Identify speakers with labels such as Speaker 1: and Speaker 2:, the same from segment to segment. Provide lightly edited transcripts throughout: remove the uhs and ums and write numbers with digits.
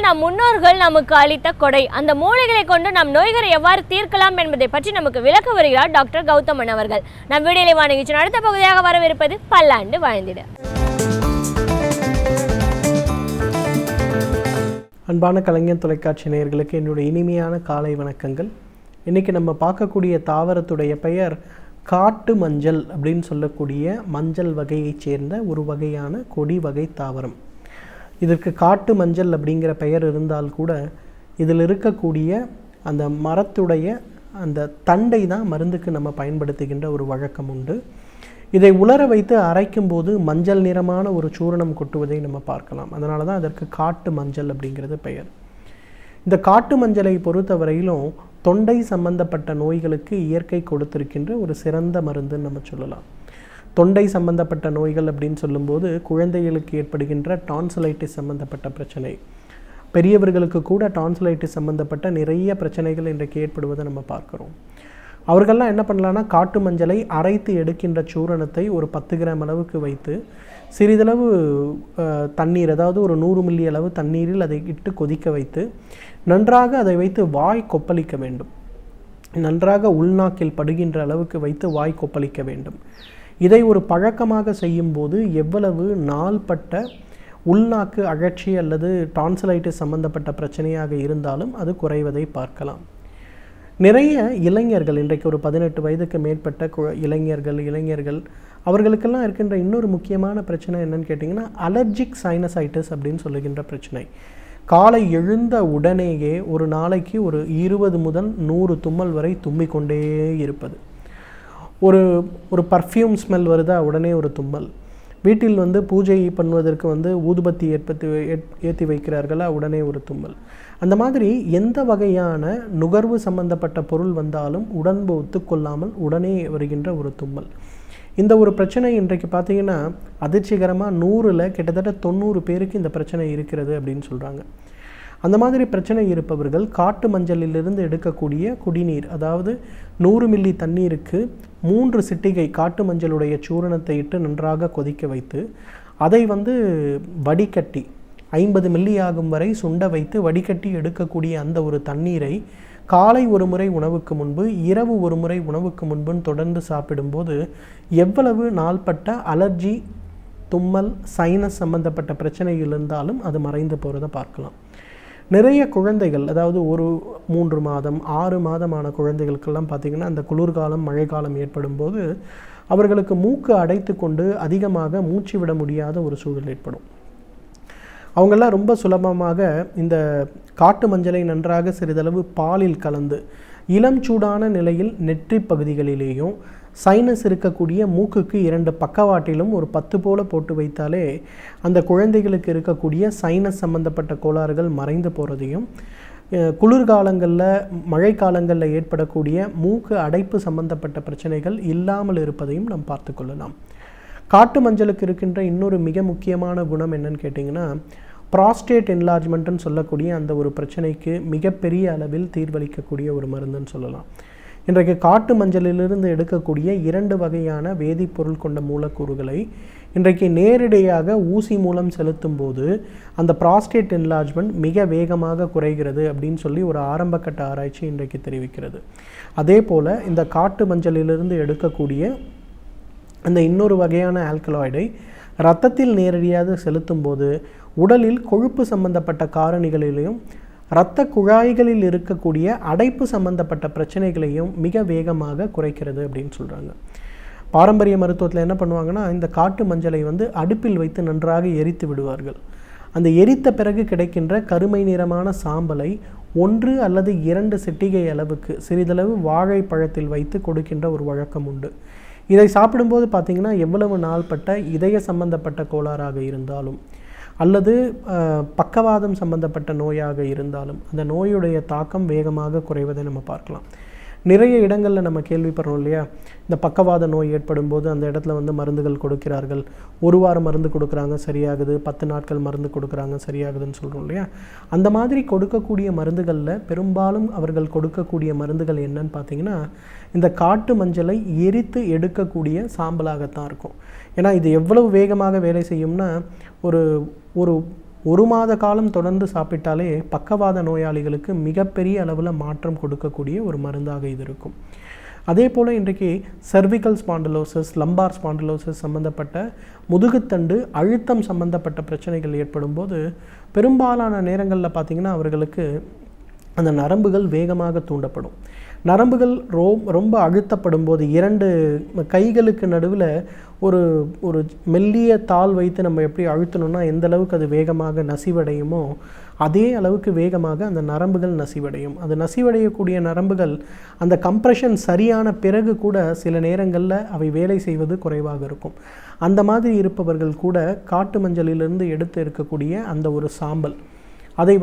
Speaker 1: நம் முன்னோர்கள் நமக்கு அளித்த கொடை. அந்த மூலிகளை கொண்டு நம் நோய்களை எவ்வாறு தீர்க்கலாம் என்பதை பற்றி நமக்கு விளக்க வருகிறார் டாக்டர் கௌதமன் அவர்கள். நம் வீடியோலை வாணிகிச்சின் அடுத்த பகுதியாக வரவிருப்பது பல்லாண்டு வாழ்ந்திட.
Speaker 2: அன்பான கலைஞர் தொலைக்காட்சி நேயர்களுக்கு என்னுடைய இனிமையான காலை வணக்கங்கள். இன்றைக்கி நம்ம பார்க்கக்கூடிய தாவரத்துடைய பெயர் காட்டு மஞ்சள் அப்படின்னு சொல்லக்கூடிய மஞ்சள் வகையைச் சேர்ந்த ஒரு வகையான கொடி வகை தாவரம். இதற்கு காட்டு மஞ்சள் அப்படிங்கிற பெயர் இருந்தால் கூட இதில் இருக்கக்கூடிய அந்த மரத்துடைய அந்த தண்டை தான் மருந்துக்கு நம்ம பயன்படுத்துகின்ற ஒரு வழக்கம் உண்டு. இதை உலர வைத்து அரைக்கும் போது மஞ்சள் நிறமான ஒரு சூரணம் கொட்டுவதை நம்ம பார்க்கலாம். அதனால தான் அதற்கு காட்டு மஞ்சள் அப்படிங்கிறது பெயர். இந்த காட்டு மஞ்சளை பொறுத்தவரையிலும் தொண்டை சம்பந்தப்பட்ட நோய்களுக்கு இயற்கை கொடுத்திருக்கின்ற ஒரு சிறந்த மருந்துன்னு நம்ம சொல்லலாம். தொண்டை சம்பந்தப்பட்ட நோய்கள் அப்படின்னு சொல்லும்போது குழந்தைகளுக்கு ஏற்படுகின்ற டான்சிலைட்டிஸ் சம்பந்தப்பட்ட பிரச்சனை, பெரியவர்களுக்கு கூட டான்சிலைட்டிஸ் சம்பந்தப்பட்ட நிறைய பிரச்சனைகள் இன்றைக்கு ஏற்படுவதை நம்ம பார்க்குறோம். அவர்கள்லாம் என்ன பண்ணலான்னா காட்டு மஞ்சளை அரைத்து எடுக்கின்ற சூரணத்தை ஒரு 10 கிராம் அளவுக்கு வைத்து சிறிதளவு தண்ணீர், அதாவது ஒரு 100 மில்லி அளவு தண்ணீரில் அதை இட்டு கொதிக்க வைத்து நன்றாக அதை வைத்து வாய் கொப்பளிக்க வேண்டும். நன்றாக உள்நாக்கில் படுகின்ற அளவுக்கு வைத்து வாய் கொப்பளிக்க வேண்டும். இதை ஒரு பழக்கமாக செய்யும்போது எவ்வளவு நாள்பட்ட உள்நாக்கு அழற்சி அல்லது டான்சிலைட்டிஸ் சம்பந்தப்பட்ட பிரச்சனையாக இருந்தாலும் அது குறைவதை பார்க்கலாம். நிறைய இளைஞர்கள், இன்றைக்கு ஒரு 18 வயதுக்கு மேற்பட்ட இளைஞர்கள் அவர்களுக்கெல்லாம் இருக்கின்ற இன்னொரு முக்கியமான பிரச்சனை என்னன்னு கேட்டிங்கன்னா அலர்ஜிக் சைனசைட்டிஸ் அப்படின்னு சொல்லுகின்ற பிரச்சனை. காலை எழுந்த உடனேயே ஒரு நாளைக்கு ஒரு 20 முதல் 100 தும்மல் வரை தும்மிக்கொண்டே இருப்பது. ஒரு பர்ஃப்யூம் ஸ்மெல் வருதா உடனே ஒரு தும்மல். வீட்டில் பூஜை பண்ணுவதற்கு ஊதுபத்தி ஏற்றி வைக்கிறார்களா உடனே ஒரு தும்மல். அந்த மாதிரி எந்த வகையான நுகர்வு சம்பந்தப்பட்ட பொருள் வந்தாலும் உடம்பு ஒத்துக்கொள்ளாமல் உடனே வருகின்ற ஒரு தும்மல். இந்த ஒரு பிரச்சனை இன்றைக்கு பார்த்திங்கன்னா அதிர்ச்சிகரமாக 100ல் கிட்டத்தட்ட 90 பேருக்கு இந்த பிரச்சனை இருக்கிறது அப்படின்னு சொல்கிறாங்க. அந்த மாதிரி பிரச்சனை இருப்பவர்கள் காட்டு மஞ்சளிலிருந்து எடுக்கக்கூடிய குடிநீர், அதாவது 100 மில்லி தண்ணீருக்கு 3 சிட்டிகை காட்டு மஞ்சளுடைய சூரணத்தை இட்டு நன்றாக கொதிக்க வைத்து அதை வடிகட்டி 50 மில்லி ஆகும் வரை சுண்ட வைத்து வடிகட்டி எடுக்கக்கூடிய அந்த ஒரு தண்ணீரை காலை ஒரு முறை உணவுக்கு முன்பு, இரவு ஒரு முறை உணவுக்கு முன்புன்னு தொடர்ந்து சாப்பிடும்போது எவ்வளவு நாள்பட்ட அலர்ஜி, தும்மல், சைனஸ் சம்பந்தப்பட்ட பிரச்சனைகள் இருந்தாலும் அது மறைந்து போகிறத பார்க்கலாம். நிறைய குழந்தைகள், அதாவது ஒரு 3 மாதம் 6 மாதமான குழந்தைகளுக்கெல்லாம் பார்த்திங்கன்னா அந்த குளிர்காலம் மழைக்காலம் ஏற்படும் போது அவர்களுக்கு மூக்கு அடைத்து கொண்டு அதிகமாக மூச்சு விட முடியாத ஒரு சூழல் ஏற்படும். அவங்கெல்லாம் ரொம்ப சுலபமாக இந்த காட்டு மஞ்சளை நன்றாக சிறிதளவு பாலில் கலந்து இளம் சூடான நிலையில் நெற்றி பகுதிகளிலேயும் சைனஸ் இருக்கக்கூடிய மூக்குக்கு 2 பக்கவாட்டிலும் ஒரு 10 போல போட்டு வைத்தாலே அந்த குழந்தைகளுக்கு இருக்கக்கூடிய சைனஸ் சம்பந்தப்பட்ட கோளாறுகள் மறைந்து போகிறதையும், குளிர்காலங்களில் மழைக்காலங்களில் ஏற்படக்கூடிய மூக்கு அடைப்பு சம்பந்தப்பட்ட பிரச்சனைகள் இல்லாமல் இருப்பதையும் நாம் பார்த்து கொள்ளலாம். காட்டு மஞ்சளுக்கு இருக்கின்ற இன்னொரு மிக முக்கியமான குணம் என்னன்னு கேட்டிங்கன்னா ப்ராஸ்டேட் என்லார்ஜ்மெண்ட்டுன்னு சொல்லக்கூடிய அந்த ஒரு பிரச்சனைக்கு மிகப்பெரிய அளவில் தீர்வளிக்கக்கூடிய ஒரு மருந்துன்னு சொல்லலாம். இன்றைக்கு காட்டு மஞ்சளிலிருந்து எடுக்கக்கூடிய 2 வகையான வேதிப்பொருள் கொண்ட மூலக்கூறுகளை இன்றைக்கு நேரடியாக ஊசி மூலம் செலுத்தும் போது அந்த ப்ராஸ்டேட் என்லார்ஜ்மெண்ட் மிக வேகமாக குறைகிறது அப்படின்னு சொல்லி ஒரு ஆரம்பகட்ட ஆராய்ச்சி இன்றைக்கு தெரிவிக்கிறது. அதே போல் இந்த காட்டு மஞ்சளிலிருந்து எடுக்கக்கூடிய அந்த இன்னொரு வகையான ஆல்கலாய்டை இரத்தத்தில் நேரடியாக செலுத்தும் போது உடலில் கொழுப்பு சம்பந்தப்பட்ட காரணிகளிலையும் இரத்த குழாய்களில் இருக்கக்கூடிய அடைப்பு சம்பந்தப்பட்ட பிரச்சனைகளையும் மிக வேகமாக குறைக்கிறது அப்படின்னு சொல்கிறாங்க. பாரம்பரிய மருத்துவத்தில் என்ன பண்ணுவாங்கன்னா இந்த காட்டு மஞ்சளை அடுப்பில் வைத்து நன்றாக எரித்து விடுவார்கள். அந்த எரித்த பிறகு கிடைக்கின்ற கருமை நிறமான சாம்பலை 1 அல்லது 2 சிட்டிகை அளவுக்கு சிறிதளவு வாழைப்பழத்தில் வைத்து கொடுக்கின்ற ஒரு வழக்கம் உண்டு. இதை சாப்பிடும்போது பார்த்திங்கன்னா எவ்வளவு நாள்பட்ட இதய சம்பந்தப்பட்ட கோளாறாக இருந்தாலும் அல்லது பக்கவாதம் சம்பந்தப்பட்ட நோயாக இருந்தாலும் அந்த நோயுடைய தாக்கம் வேகமாக குறைவதை நம்ம பார்க்கலாம். நிறைய இடங்களில் நம்ம கேள்விப்படுறோம் இல்லையா, இந்த பக்கவாத நோய் ஏற்படும் போது அந்த இடத்துல மருந்துகள் கொடுக்கிறார்கள். 1 வாரம் மருந்து கொடுக்குறாங்க சரியாகுது, 10 நாட்கள் மருந்து கொடுக்குறாங்க சரியாகுதுன்னு சொல்கிறோம் இல்லையா. அந்த மாதிரி கொடுக்கக்கூடிய மருந்துகளில் பெரும்பாலும் அவர்கள் கொடுக்கக்கூடிய மருந்துகள் என்னன்னு பார்த்தீங்கன்னா இந்த காட்டு மஞ்சளை எரித்து எடுக்கக்கூடிய சாம்பலாகத்தான் இருக்கும். ஏன்னா இது எவ்வளவு வேகமாக வேலை செய்யும்னா ஒரு ஒரு 1 மாத காலம் தொடர்ந்து சாப்பிட்டாலே பக்கவாத நோயாளிகளுக்கு மிகப்பெரிய அளவில் மாற்றம் கொடுக்கக்கூடிய ஒரு மருந்தாக இது இருக்கும். அதே போல் இன்றைக்கு சர்விக்கல் ஸ்பாண்டிலோசிஸ், லம்பார் ஸ்பாண்டிலோசிஸ் சம்மந்தப்பட்ட முதுகுத்தண்டு அழுத்தம் சம்மந்தப்பட்ட பிரச்சனைகள் ஏற்படும் போது பெரும்பாலான நேரங்களில் பார்த்திங்கன்னா அவர்களுக்கு அந்த நரம்புகள் வேகமாக தூண்டப்படும். நரம்புகள் ரொம்ப அழுத்தப்படும் போது 2 கைகளுக்கு நடுவில் ஒரு மெல்லிய தாள் வைத்து நம்ம எப்படி அழுத்தணும்னா எந்த அளவுக்கு அது வேகமாக நசிவடையுமோ அதே அளவுக்கு வேகமாக அந்த நரம்புகள் நசிவடையும். அது நசிவடையக்கூடிய நரம்புகள் அந்த கம்ப்ரெஷன் சரியான பிறகு கூட சில நேரங்களில் அவை வேலை செய்வது குறைவாக இருக்கும். அந்த மாதிரி இருப்பவர்கள் கூட காட்டு மஞ்சளிலிருந்து எடுத்து இருக்கக்கூடிய அந்த ஒரு சாம்பல் அதை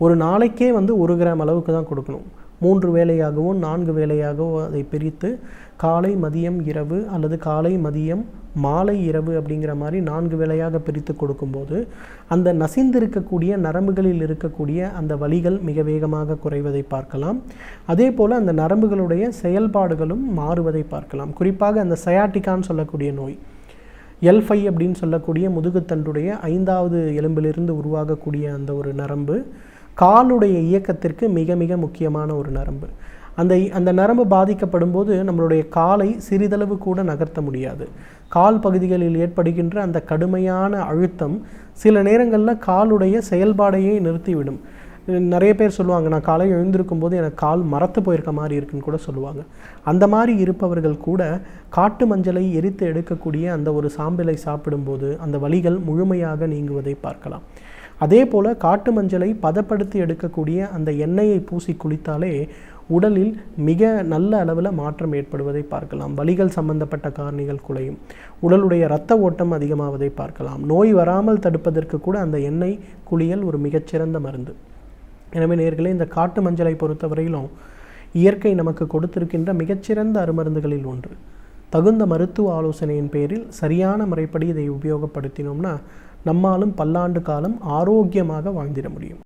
Speaker 2: ஒரு நாளைக்கே 1 கிராம் அளவுக்கு தான் கொடுக்கணும். 3 வேளையாகவோ 4 வேளையாகவோ அதை பிரித்து காலை, மதியம், இரவு அல்லது காலை, மதியம், மாலை, இரவு அப்படிங்கிற மாதிரி 4 வேளையாக பிரித்து கொடுக்கும்போது அந்த நசிந்திருக்கக்கூடிய நரம்புகளில் இருக்கக்கூடிய அந்த வலிகள் மிக வேகமாக குறைவதை பார்க்கலாம். அதே போல் அந்த நரம்புகளுடைய செயல்பாடுகளும் மாறுவதை பார்க்கலாம். குறிப்பாக அந்த சயாட்டிக்கான்னு சொல்லக்கூடிய நோய், L5 அப்படின்னு சொல்லக்கூடிய முதுகுத்தண்டுடைய 5வது எலும்பிலிருந்து உருவாகக்கூடிய அந்த ஒரு நரம்பு காலுடைய இயக்கத்திற்கு மிக மிக முக்கியமான ஒரு நரம்பு. அந்த நரம்பு பாதிக்கப்படும் போது நம்மளுடைய காலை சிறிதளவு கூட நகர்த்த முடியாது. கால் பகுதிகளில் ஏற்படுகின்ற அந்த கடுமையான அழுத்தம் சில நேரங்களில் காலுடைய செயல்பாடையே நிறுத்திவிடும். நிறைய பேர் சொல்லுவாங்க, நான் காலை எழுந்திருக்கும் போது எனக்கு கால் மரத்து போயிருக்க மாதிரி இருக்குன்னு கூட சொல்லுவாங்க. அந்த மாதிரி இருப்பவர்கள் கூட காட்டு மஞ்சளை எரித்து எடுக்கக்கூடிய அந்த ஒரு சாம்பலை சாப்பிடும்போது அந்த வலிகள் முழுமையாக நீங்குவதை பார்க்கலாம். அதே போல் காட்டு மஞ்சளை பதப்படுத்தி எடுக்கக்கூடிய அந்த எண்ணெயை பூசி குளித்தாலே உடலில் மிக நல்ல அளவில் மாற்றம் ஏற்படுவதை பார்க்கலாம். வலிகள் சம்பந்தப்பட்ட காரணிகள் குறையும். உடலுடைய இரத்த ஓட்டம் அதிகமாவதை பார்க்கலாம். நோய் வராமல் தடுப்பதற்கு கூட அந்த எண்ணெய் குளியல் ஒரு மிகச்சிறந்த மருந்து. எனவே நேயர்களே, இந்த காட்டு மஞ்சளை பொறுத்தவரையிலும் இயற்கை நமக்கு கொடுத்திருக்கின்ற மிகச்சிறந்த அருமருந்துகளில் ஒன்று. தகுந்த மருத்துவ ஆலோசனையின் பேரில் சரியான முறைப்படி இதை உபயோகப்படுத்தினோம்னா நம்மாலும் பல்லாண்டு காலம் ஆரோக்கியமாக வாழ்ந்திட முடியும்.